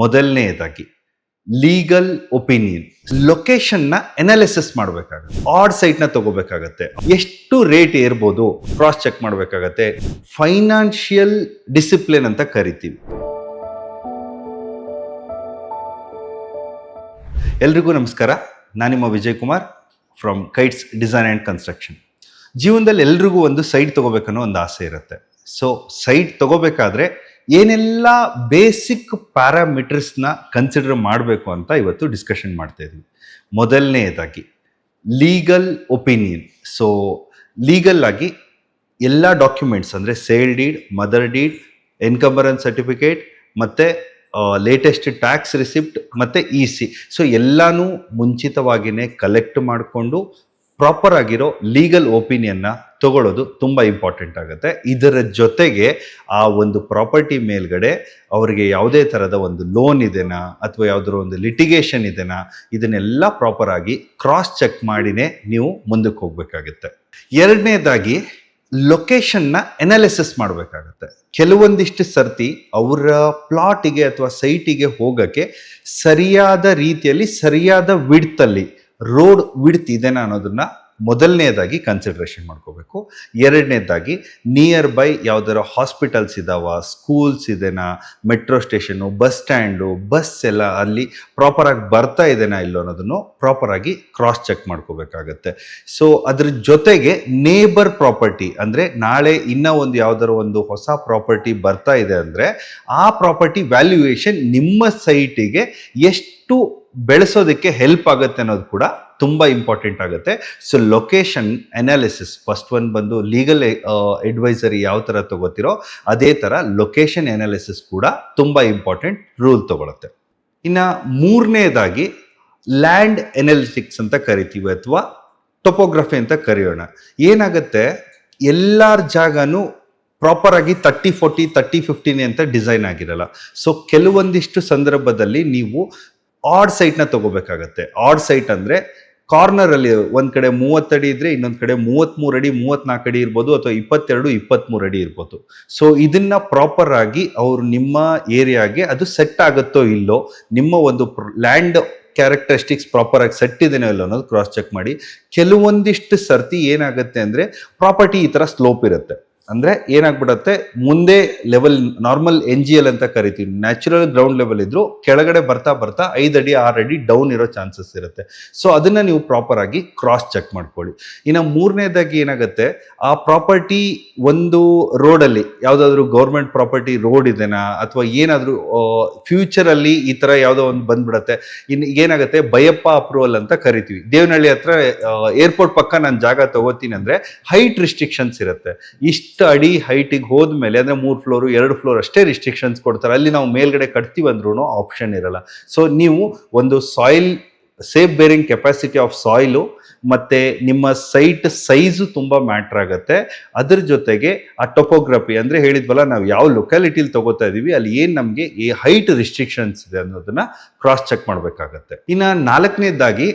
ಮೊದಲನೆಯದಾಗಿ legal opinion, ಲೊಕೇಶನ್ನ analysis ಮಾಡಬೇಕಾಗುತ್ತೆ, add ಸೈಟ್ನ ತಗೋಬೇಕಾಗತ್ತೆ, ಎಷ್ಟು ರೇಟ್ ಏರ್ಬೋದು ಕ್ರಾಸ್ ಚೆಕ್ ಮಾಡಬೇಕಾಗತ್ತೆ, ಫೈನಾನ್ಷಿಯಲ್ ಡಿಸಿಪ್ಲಿನ್ ಅಂತ ಕರಿತೀವಿ. ಎಲ್ರಿಗೂ ನಮಸ್ಕಾರ, ನಾನು ನಿಮ್ಮ Vijay Kumar from kites design and construction. ಜೀವನದಲ್ಲಿ ಎಲ್ರಿಗೂ ಒಂದು ಸೈಟ್ ತಗೋಬೇಕನ್ನೋ ಒಂದು ಆಸೆ ಇರುತ್ತೆ. ಸೊ ಸೈಟ್ ತಗೋಬೇಕಾದ್ರೆ ಏನೆಲ್ಲ ಬೇಸಿಕ್ ಪ್ಯಾರಾಮೀಟರ್ಸ್ನ ಕನ್ಸಿಡರ್ ಮಾಡಬೇಕು ಅಂತ ಇವತ್ತು ಡಿಸ್ಕಷನ್ ಮಾಡ್ತಾ ಇದ್ವಿ. ಮೊದಲನೆಯದಾಗಿ ಲೀಗಲ್ ಒಪಿನಿಯನ್. ಸೊ ಲೀಗಲ್ ಆಗಿ ಎಲ್ಲ ಡಾಕ್ಯುಮೆಂಟ್ಸ್ ಅಂದರೆ sale deed, mother deed, encumbrance certificate ಮತ್ತು ಲೇಟೆಸ್ಟ್ ಟ್ಯಾಕ್ಸ್ ರಿಸಿಪ್ಟ್ ಮತ್ತು EC. ಸೊ ಎಲ್ಲನೂ ಮುಂಚಿತವಾಗಿಯೇ ಕಲೆಕ್ಟ್ ಮಾಡಿಕೊಂಡು ಪ್ರಾಪರ್ ಆಗಿರೋ ಲೀಗಲ್ ಒಪಿನಿಯನ್ನ ತಗೊಳ್ಳೋದು ತುಂಬ ಇಂಪಾರ್ಟೆಂಟ್ ಆಗುತ್ತೆ. ಇದರ ಜೊತೆಗೆ ಆ ಒಂದು ಪ್ರಾಪರ್ಟಿ ಮೇಲ್ಗಡೆ ಅವರಿಗೆ ಯಾವುದೇ ಥರದ ಒಂದು ಲೋನ್ ಇದೆನಾ ಅಥವಾ ಯಾವುದರ ಒಂದು ಲಿಟಿಗೇಷನ್ ಇದೆನಾ, ಇದನ್ನೆಲ್ಲ ಪ್ರಾಪರ್ ಆಗಿ ಕ್ರಾಸ್ ಚೆಕ್ ಮಾಡಿನೇ ನೀವು ಮುಂದಕ್ಕೆ ಹೋಗಬೇಕಾಗುತ್ತೆ. ಎರಡನೇದಾಗಿ ಲೊಕೇಶನ್ನ ಅನಾಲಿಸಿಸ್ ಮಾಡಬೇಕಾಗತ್ತೆ. ಕೆಲವೊಂದಿಷ್ಟು ಸರ್ತಿ ಅವರ ಪ್ಲಾಟಿಗೆ ಅಥವಾ ಸೈಟಿಗೆ ಹೋಗೋಕ್ಕೆ ಸರಿಯಾದ ರೀತಿಯಲ್ಲಿ ಸರಿಯಾದ ವಿಡ್ತಲ್ಲಿ ರೋಡ್ ವಿಡ್ತ್ ಇದೆನಾ ಅನ್ನೋದನ್ನ ಮೊದಲನೇದಾಗಿ ಕನ್ಸಿಡರೇಷನ್ ಮಾಡ್ಕೋಬೇಕು. ಎರಡನೇದಾಗಿ ನಿಯರ್ ಬೈ ಯಾವ್ದಾರ ಹಾಸ್ಪಿಟಲ್ಸ್ ಇದಾವ, ಸ್ಕೂಲ್ಸ್ ಇದೆನಾ, metro station, bus stand, bus ಎಲ್ಲ ಅಲ್ಲಿ ಪ್ರಾಪರಾಗಿ ಬರ್ತಾ ಇದೆನಾ ಇಲ್ಲೋ ಅನ್ನೋದನ್ನು ಪ್ರಾಪರಾಗಿ ಕ್ರಾಸ್ ಚೆಕ್ ಮಾಡ್ಕೋಬೇಕಾಗತ್ತೆ. ಸೊ ಅದ್ರ ಜೊತೆಗೆ ನೇಬರ್ ಪ್ರಾಪರ್ಟಿ ಅಂದರೆ ನಾಳೆ ಇನ್ನೂ ಒಂದು ಯಾವ್ದಾರ ಒಂದು ಹೊಸ ಪ್ರಾಪರ್ಟಿ ಬರ್ತಾ ಇದೆ ಅಂದರೆ ಆ ಪ್ರಾಪರ್ಟಿ ವ್ಯಾಲ್ಯೂಯೇಷನ್ ನಿಮ್ಮ ಸೈಟಿಗೆ ಎಷ್ಟು ಬೆಳೆಸೋದಕ್ಕೆ ಹೆಲ್ಪ್ ಆಗುತ್ತೆ ಅನ್ನೋದು ಕೂಡ ತುಂಬ ಇಂಪಾರ್ಟೆಂಟ್ ಆಗುತ್ತೆ. So location analysis first one ಬಂದು ಲೀಗಲ್ ಅಡ್ವೈಸರಿ ಯಾವ ಥರ ತಗೋತಿರೋ ಅದೇ ಥರ ಲೊಕೇಶನ್ ಅನಾಲಿಸಿಸ್ ಕೂಡ ತುಂಬ ಇಂಪಾರ್ಟೆಂಟ್ ರೂಲ್ ತಗೊಳುತ್ತೆ. ಇನ್ನು ಮೂರನೇದಾಗಿ ಲ್ಯಾಂಡ್ ಅನಾಲಿಟಿಕ್ಸ್ ಅಂತ ಕರಿತೀವಿ ಅಥವಾ ಟೊಪೋಗ್ರಫಿ ಅಂತ ಕರೆಯೋಣ. ಏನಾಗುತ್ತೆ, ಎಲ್ಲರ ಜಾಗನೂ ಪ್ರಾಪರ್ ಆಗಿ 30-40 30-15 ಅಂತ ಡಿಸೈನ್ ಆಗಿರಲ್ಲ. ಸೊ ಕೆಲವೊಂದಿಷ್ಟು ಸಂದರ್ಭದಲ್ಲಿ ನೀವು ಆಡ್ ಸೈಟ್ನ ತಗೋಬೇಕಾಗತ್ತೆ. ಆಡ್ ಸೈಟ್ ಅಂದರೆ ಕಾರ್ನರ್ ಅಲ್ಲಿ ಒಂದ್ ಕಡೆ 30 ಅಡಿ ಇದ್ರೆ ಇನ್ನೊಂದ್ ಕಡೆ 33 ಅಡಿ 34 ಅಡಿ ಇರ್ಬೋದು ಅಥವಾ 22-23 ಅಡಿ ಇರ್ಬೋದು. ಸೊ ಇದನ್ನ ಪ್ರಾಪರ್ ಆಗಿ ಅವರು ನಿಮ್ಮ ಏರಿಯಾಗೆ ಅದು ಸೆಟ್ ಆಗುತ್ತೋ ಇಲ್ಲೋ, ನಿಮ್ಮ ಒಂದು ಲ್ಯಾಂಡ್ ಕ್ಯಾರೆಕ್ಟರಿಸ್ಟಿಕ್ಸ್ ಪ್ರಾಪರ್ ಆಗಿ ಸೆಟ್ ಇದೆಯೋ ಇಲ್ಲೋ ಅನ್ನೋದು ಕ್ರಾಸ್ ಚೆಕ್ ಮಾಡಿ. ಕೆಲವೊಂದಿಷ್ಟು ಸರ್ತಿ ಏನಾಗುತ್ತೆ ಅಂದ್ರೆ ಪ್ರಾಪರ್ಟಿ ಈ ತರ ಸ್ಲೋಪ್ ಇರುತ್ತೆ, ಅಂದ್ರೆ ಏನಾಗ್ಬಿಡತ್ತೆ, ಮುಂದೆ ಲೆವೆಲ್ ನಾರ್ಮಲ್ NGL ಅಂತ ಕರಿತೀವಿ, ನ್ಯಾಚುರಲ್ ಗ್ರೌಂಡ್ ಲೆವೆಲ್ ಇದ್ರು ಕೆಳಗಡೆ ಬರ್ತಾ ಬರ್ತಾ 5 ಅಡಿ 6 ಅಡಿ ಡೌನ್ ಇರೋ ಚಾನ್ಸಸ್ ಇರುತ್ತೆ. ಸೊ ಅದನ್ನ ನೀವು ಪ್ರಾಪರ್ ಆಗಿ ಕ್ರಾಸ್ ಚೆಕ್ ಮಾಡ್ಕೊಳ್ಳಿ. ಇನ್ನು ಮೂರನೇದಾಗಿ ಏನಾಗುತ್ತೆ, ಆ ಪ್ರಾಪರ್ಟಿ ಒಂದು ರೋಡಲ್ಲಿ ಯಾವ್ದಾದ್ರು ಗೌರ್ಮೆಂಟ್ ಪ್ರಾಪರ್ಟಿ ರೋಡ್ ಇದೆನಾ ಅಥವಾ ಏನಾದ್ರು ಫ್ಯೂಚರ್ ಅಲ್ಲಿ ಈ ತರ ಯಾವ್ದೋ ಒಂದು ಬಂದ್ಬಿಡತ್ತೆ. ಇನ್ನು ಏನಾಗುತ್ತೆ, ಬಯಪ್ಪ ಅಪ್ರೂವಲ್ ಅಂತ ಕರಿತೀವಿ. ದೇವನಹಳ್ಳಿ ಹತ್ರ ಏರ್ಪೋರ್ಟ್ ಪಕ್ಕ ನಾನು ಜಾಗ ತಗೋತೀನಿ ಅಂದ್ರೆ ಹೈಟ್ ರಿಸ್ಟ್ರಿಕ್ಷನ್ಸ್ ಇರುತ್ತೆ. ಇಷ್ಟು ಅಡಿ ಹೈಟಿಗೆ ಹೋದ್ಮೇಲೆ ಅಂದ್ರೆ 3 ಫ್ಲೋರ್ 2 ಫ್ಲೋರ್ ಅಷ್ಟೇ ರಿಸ್ಟ್ರಿಕ್ಷನ್ಸ್ ಕೊಡ್ತಾರೆ. ಅಲ್ಲಿ ನಾವು ಮೇಲ್ಗಡೆ ಕಟ್ತೀವಿ ಅಂದ್ರೂ ಆಪ್ಷನ್ ಇರಲ್ಲ. ಸೊ ನೀವು ಒಂದು soil safe bearing capacity of soil ಮತ್ತೆ ನಿಮ್ಮ ಸೈಟ್ ಸೈಜು ತುಂಬಾ ಮ್ಯಾಟರ್ ಆಗುತ್ತೆ. ಅದ್ರ ಜೊತೆಗೆ ಆ ಟೊಪೋಗ್ರಫಿ ಅಂದ್ರೆ ಹೇಳಿದ್ವಲ್ಲ, ನಾವು ಯಾವ ಲೊಕ್ಯಾಲಿಟಿಲಿ ತಗೋತಾ ಇದೀವಿ ಅಲ್ಲಿ ಏನ್ ನಮ್ಗೆ ಈ ಹೈಟ್ ರಿಸ್ಟ್ರಿಕ್ಷನ್ಸ್ ಇದೆ ಅನ್ನೋದನ್ನ ಕ್ರಾಸ್ ಚೆಕ್ ಮಾಡ್ಬೇಕಾಗತ್ತೆ. ಇನ್ನ ನಾಲ್ಕನೇದಾಗಿ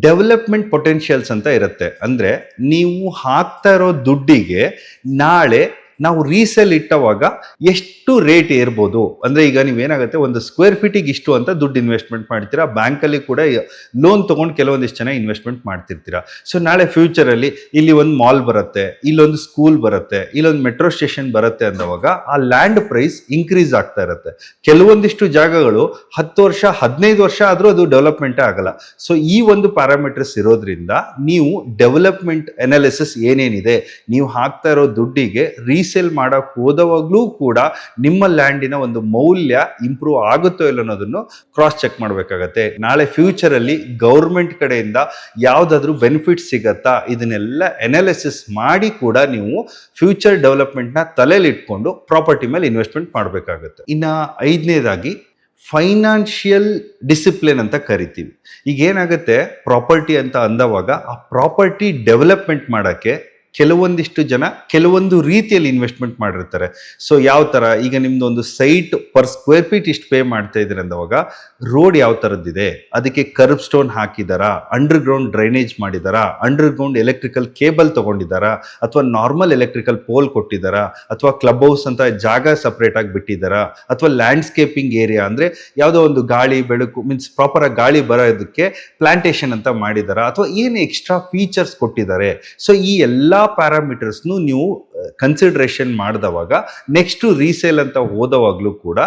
ಡೆವಲಪ್ಮೆಂಟ್ ಪೊಟೆನ್ಷಿಯಲ್ಸ್ ಅಂತ ಇರುತ್ತೆ. ಅಂದ್ರೆ ನೀವು ಹಾಕ್ತಾ ಇರೋ ದುಡ್ಡಿಗೆ ನಾಳೆ ನಾವು ರೀಸೇಲ್ ಇಟ್ಟವಾಗ ಎಷ್ಟು ರೇಟ್ ಏರ್ಬೋದು. ಅಂದ್ರೆ ಈಗ ನೀವೇನಾಗುತ್ತೆ, ಒಂದು ಸ್ಕ್ವೇರ್ ಫೀಟಿಗೆ ಇಷ್ಟು ಅಂತ ದುಡ್ಡು ಇನ್ವೆಸ್ಟ್ಮೆಂಟ್ ಮಾಡ್ತೀರಾ, ಬ್ಯಾಂಕಲ್ಲಿ ಕೂಡ ಲೋನ್ ತಗೊಂಡು ಕೆಲವೊಂದಿಷ್ಟು ಜನ ಇನ್ವೆಸ್ಟ್ಮೆಂಟ್ ಮಾಡ್ತಿರ್ತೀರಾ. ಸೊ ನಾಳೆ ಫ್ಯೂಚರಲ್ಲಿ ಇಲ್ಲಿ ಒಂದು ಮಾಲ್ ಬರುತ್ತೆ, ಇಲ್ಲೊಂದು ಸ್ಕೂಲ್ ಬರುತ್ತೆ, ಇಲ್ಲೊಂದು ಮೆಟ್ರೋ ಸ್ಟೇಷನ್ ಬರುತ್ತೆ ಅಂದವಾಗ ಆ ಲ್ಯಾಂಡ್ ಪ್ರೈಸ್ ಇನ್ಕ್ರೀಸ್ ಆಗ್ತಾ ಇರುತ್ತೆ. ಕೆಲವೊಂದಿಷ್ಟು ಜಾಗಗಳು 10 ವರ್ಷ 15 ವರ್ಷ ಆದ್ರೂ ಅದು ಡೆವಲಪ್ಮೆಂಟೇ ಆಗಲ್ಲ. ಸೊ ಈ ಒಂದು ಪ್ಯಾರಾಮೀಟರ್ಸ್ ಇರೋದ್ರಿಂದ ನೀವು ಡೆವಲಪ್ಮೆಂಟ್ ಅನಾಲಿಸಿಸ್ ಏನೇನಿದೆ, ನೀವು ಹಾಕ್ತಾ ಇರೋ ದುಡ್ಡಿಗೆ ರೀಸೇಲ್ ಮಾಡಕ್ ಹೋದವಾಗ್ಲೂ ಕೂಡ ನಿಮ್ಮ ಲ್ಯಾಂಡಿನ ಒಂದು ಮೌಲ್ಯ ಇಂಪ್ರೂವ್ ಆಗುತ್ತೋ ಇಲ್ಲ ಅನ್ನೋದನ್ನು ಕ್ರಾಸ್ ಚೆಕ್ ಮಾಡಬೇಕಾಗತ್ತೆ. ನಾಳೆ ಫ್ಯೂಚರ್ ಅಲ್ಲಿ ಗೌರ್ಮೆಂಟ್ ಕಡೆಯಿಂದ ಯಾವ್ದಾದ್ರು ಬೆನಿಫಿಟ್ ಸಿಗತ್ತಾ, ಇದನ್ನೆಲ್ಲ ಅನಾಲಿಸಿಸ್ ಮಾಡಿ ಕೂಡ ನೀವು ಫ್ಯೂಚರ್ ಡೆವಲಪ್ಮೆಂಟ್ ನ ತಲೆಯಲ್ಲಿ ಇಟ್ಕೊಂಡು ಪ್ರಾಪರ್ಟಿ ಮೇಲೆ ಇನ್ವೆಸ್ಟ್ಮೆಂಟ್ ಮಾಡಬೇಕಾಗುತ್ತೆ. ಇನ್ನ ಐದನೇದಾಗಿ ಫೈನಾನ್ಷಿಯಲ್ ಡಿಸಿಪ್ಲಿನ್ ಅಂತ ಕರಿತೀವಿ. ಈಗ ಏನಾಗುತ್ತೆ, ಪ್ರಾಪರ್ಟಿ ಅಂತ ಅಂದವಾಗ ಆ ಪ್ರಾಪರ್ಟಿ ಡೆವಲಪ್ಮೆಂಟ್ ಮಾಡಕ್ಕೆ ಕೆಲವೊಂದಿಷ್ಟು ಜನ ಕೆಲವೊಂದು ರೀತಿಯಲ್ಲಿ ಇನ್ವೆಸ್ಟ್ಮೆಂಟ್ ಮಾಡಿರ್ತಾರೆ. ಸೊ ಯಾವ ತರ, ಈಗ ನಿಮ್ದು ಒಂದು ಸೈಟ್ ಪರ್ ಸ್ಕ್ವೇರ್ ಫೀಟ್ ಇಷ್ಟು ಪೇ ಮಾಡ್ತಾ ಇದ್ರೆ ಅಂದವಾಗ ರೋಡ್ ಯಾವ ತರದ್ದಿದೆ, ಅದಕ್ಕೆ ಕರ್ಬ್ ಸ್ಟೋನ್ ಹಾಕಿದಾರಾ, ಅಂಡರ್ ಗ್ರೌಂಡ್ ಡ್ರೈನೇಜ್ ಮಾಡಿದಾರಾ, ಅಂಡರ್ ಗ್ರೌಂಡ್ ಎಲೆಕ್ಟ್ರಿಕಲ್ ಕೇಬಲ್ ತಗೊಂಡಿದ್ದಾರಾ, ಅಥವಾ ನಾರ್ಮಲ್ ಎಲೆಕ್ಟ್ರಿಕಲ್ ಪೋಲ್ ಕೊಟ್ಟಿದ್ದಾರಾ, ಅಥವಾ ಕ್ಲಬ್ ಹೌಸ್ ಅಂತ ಜಾಗ ಸಪರೇಟ್ ಆಗಿ ಬಿಟ್ಟಿದ್ದಾರಾ, ಅಥವಾ ಲ್ಯಾಂಡ್ಸ್ಕೇಪಿಂಗ್ ಏರಿಯಾ ಅಂದ್ರೆ ಯಾವುದೋ ಒಂದು ಗಾಳಿ ಬೆಳಕು ಮೀನ್ಸ್ ಪ್ರಾಪರ್ ಆಗಿ ಗಾಳಿ ಬರೋದಕ್ಕೆ ಪ್ಲಾಂಟೇಶನ್ ಅಂತ ಮಾಡಿದಾರಾ, ಅಥವಾ ಏನು ಎಕ್ಸ್ಟ್ರಾ ಫೀಚರ್ಸ್ ಕೊಟ್ಟಿದ್ದಾರೆ. ಸೊ ಈ ಎಲ್ಲಾ ಪ್ಯಾರಾಮೀಟರ್ಸ್ನು ನೀವು ಕನ್ಸಿಡರೇಷನ್ ಮಾಡಿದವಾಗ ನೆಕ್ಸ್ಟ್ ರೀಸೇಲ್ ಅಂತ ಹೋದವಾಗ್ಲೂ ಕೂಡ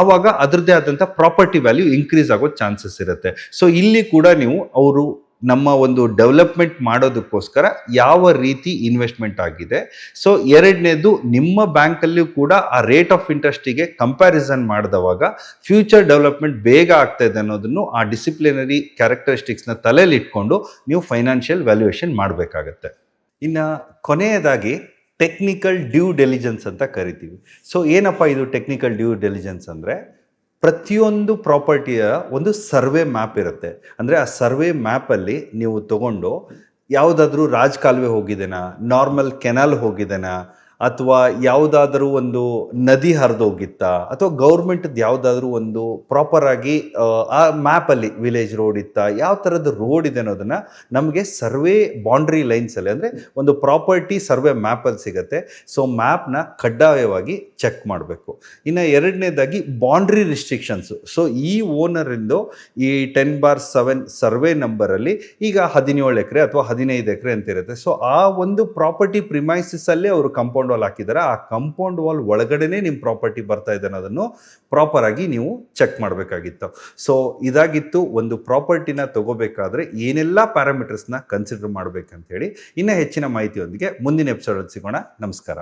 ಆವಾಗ ಅದರದ್ದೇ ಆದಂಥ ಪ್ರಾಪರ್ಟಿ ವ್ಯಾಲ್ಯೂ ಇನ್ಕ್ರೀಸ್ ಆಗೋ ಚಾನ್ಸಸ್ ಇರುತ್ತೆ. ಸೊ ಇಲ್ಲಿ ಕೂಡ ನೀವು ಅವರು ನಮ್ಮ ಒಂದು ಡೆವಲಪ್ಮೆಂಟ್ ಮಾಡೋದಕ್ಕೋಸ್ಕರ ಯಾವ ರೀತಿ ಇನ್ವೆಸ್ಟ್ಮೆಂಟ್ ಆಗಿದೆ, ಸೊ ಎರಡನೇದು ನಿಮ್ಮ ಬ್ಯಾಂಕಲ್ಲೂ ಕೂಡ ಆ ರೇಟ್ ಆಫ್ ಇಂಟ್ರೆಸ್ಟಿಗೆ ಕಂಪ್ಯಾರಿಸನ್ ಮಾಡಿದವಾಗ ಫ್ಯೂಚರ್ ಡೆವಲಪ್ಮೆಂಟ್ ಬೇಗ ಆಗ್ತಾ ಇದೆ ಅನ್ನೋದನ್ನು ಆ ಡಿಸಿಪ್ಲಿನರಿ ಕ್ಯಾರೆಕ್ಟರಿಸ್ಟಿಕ್ಸ್ನ ತಲೆಯಲ್ಲಿ ಇಟ್ಕೊಂಡು ನೀವು ಫೈನಾನ್ಷಿಯಲ್ ವ್ಯಾಲ್ಯೂಯೇಷನ್ ಮಾಡಬೇಕಾಗತ್ತೆ. ಇನ್ನು ಕೊನೆಯದಾಗಿ ಟೆಕ್ನಿಕಲ್ ಡ್ಯೂ ಡೆಲಿಜೆನ್ಸ್ ಅಂತ ಕರಿತೀವಿ. ಸೊ ಏನಪ್ಪ ಇದು ಟೆಕ್ನಿಕಲ್ ಡ್ಯೂ ಡೆಲಿಜೆನ್ಸ್ ಅಂದರೆ, ಪ್ರತಿಯೊಂದು ಪ್ರಾಪರ್ಟಿಯ ಒಂದು ಸರ್ವೆ ಮ್ಯಾಪ್ ಇರುತ್ತೆ. ಅಂದರೆ ಆ ಸರ್ವೆ ಮ್ಯಾಪಲ್ಲಿ ನೀವು ತಗೊಂಡು ಯಾವುದಾದ್ರೂ ರಾಜಕಾಲುವೆ ಹೋಗಿದೆನಾ, ನಾರ್ಮಲ್ ಕೆನಾಲ್ ಹೋಗಿದೆನಾ, ಅಥವಾ ಯಾವುದಾದ್ರೂ ಒಂದು ನದಿ ಹರಿದೋಗಿತ್ತಾ, ಅಥವಾ ಗೌರ್ಮೆಂಟ್ದು ಯಾವುದಾದ್ರೂ ಒಂದು ಪ್ರಾಪರ್ ಆಗಿ ಆ ಮ್ಯಾಪಲ್ಲಿ ವಿಲೇಜ್ ರೋಡ್ ಇತ್ತಾ, ಯಾವ ಥರದ ರೋಡ್ ಇದೆ ಅನ್ನೋದನ್ನು ನಮಗೆ ಸರ್ವೆ ಬೌಂಡ್ರಿ ಲೈನ್ಸಲ್ಲಿ ಅಂದರೆ ಒಂದು ಪ್ರಾಪರ್ಟಿ ಸರ್ವೆ ಮ್ಯಾಪಲ್ಲಿ ಸಿಗುತ್ತೆ. ಸೊ ಮ್ಯಾಪ್ನ ಕಡ್ಡಾಯವಾಗಿ ಚೆಕ್ ಮಾಡಬೇಕು. ಇನ್ನು ಎರಡನೇದಾಗಿ ಬೌಂಡ್ರಿ ರಿಸ್ಟ್ರಿಕ್ಷನ್ಸು. ಸೊ ಈ ಓನರಿಂದು ಈ 10/7 ಸರ್ವೆ ನಂಬರಲ್ಲಿ ಈಗ 17 ಎಕರೆ ಅಥವಾ 15 ಎಕರೆ ಅಂತ ಇರುತ್ತೆ. ಸೊ ಆ ಒಂದು ಪ್ರಾಪರ್ಟಿ ಪ್ರಿಮೈಸಸ್ಸಲ್ಲೇ ಅವರು ಕಂಪೌಂಡ್ ವಾಲ್ ಹಾಕಿದ್ದಾರೆ. ಆ ಕಂಪೌಂಡ್ ವಾಲ್ ಒಳಗಡೆನೆ ನಿಮ್ಮ ಪ್ರಾಪರ್ಟಿ ಬರ್ತಾ ಇದೆ ಅನ್ನೋದನ್ನು ಪ್ರಾಪರ್ ಆಗಿ ನೀವು ಚೆಕ್ ಮಾಡಬೇಕಾಗಿತ್ತು. ಸೊ ಇದಾಗಿತ್ತು ಒಂದು ಪ್ರಾಪರ್ಟಿನ ತಗೋಬೇಕಾದ್ರೆ ಏನೆಲ್ಲ ಪ್ಯಾರಾಮೀಟರ್ಸ್ನ ಕನ್ಸಿಡರ್ ಮಾಡಬೇಕಂತ ಹೇಳಿ. ಇನ್ನು ಹೆಚ್ಚಿನ ಮಾಹಿತಿಯೊಂದಿಗೆ ಮುಂದಿನ ಎಪಿಸೋಡಲ್ಲಿ ಸಿಗೋಣ. ನಮಸ್ಕಾರ.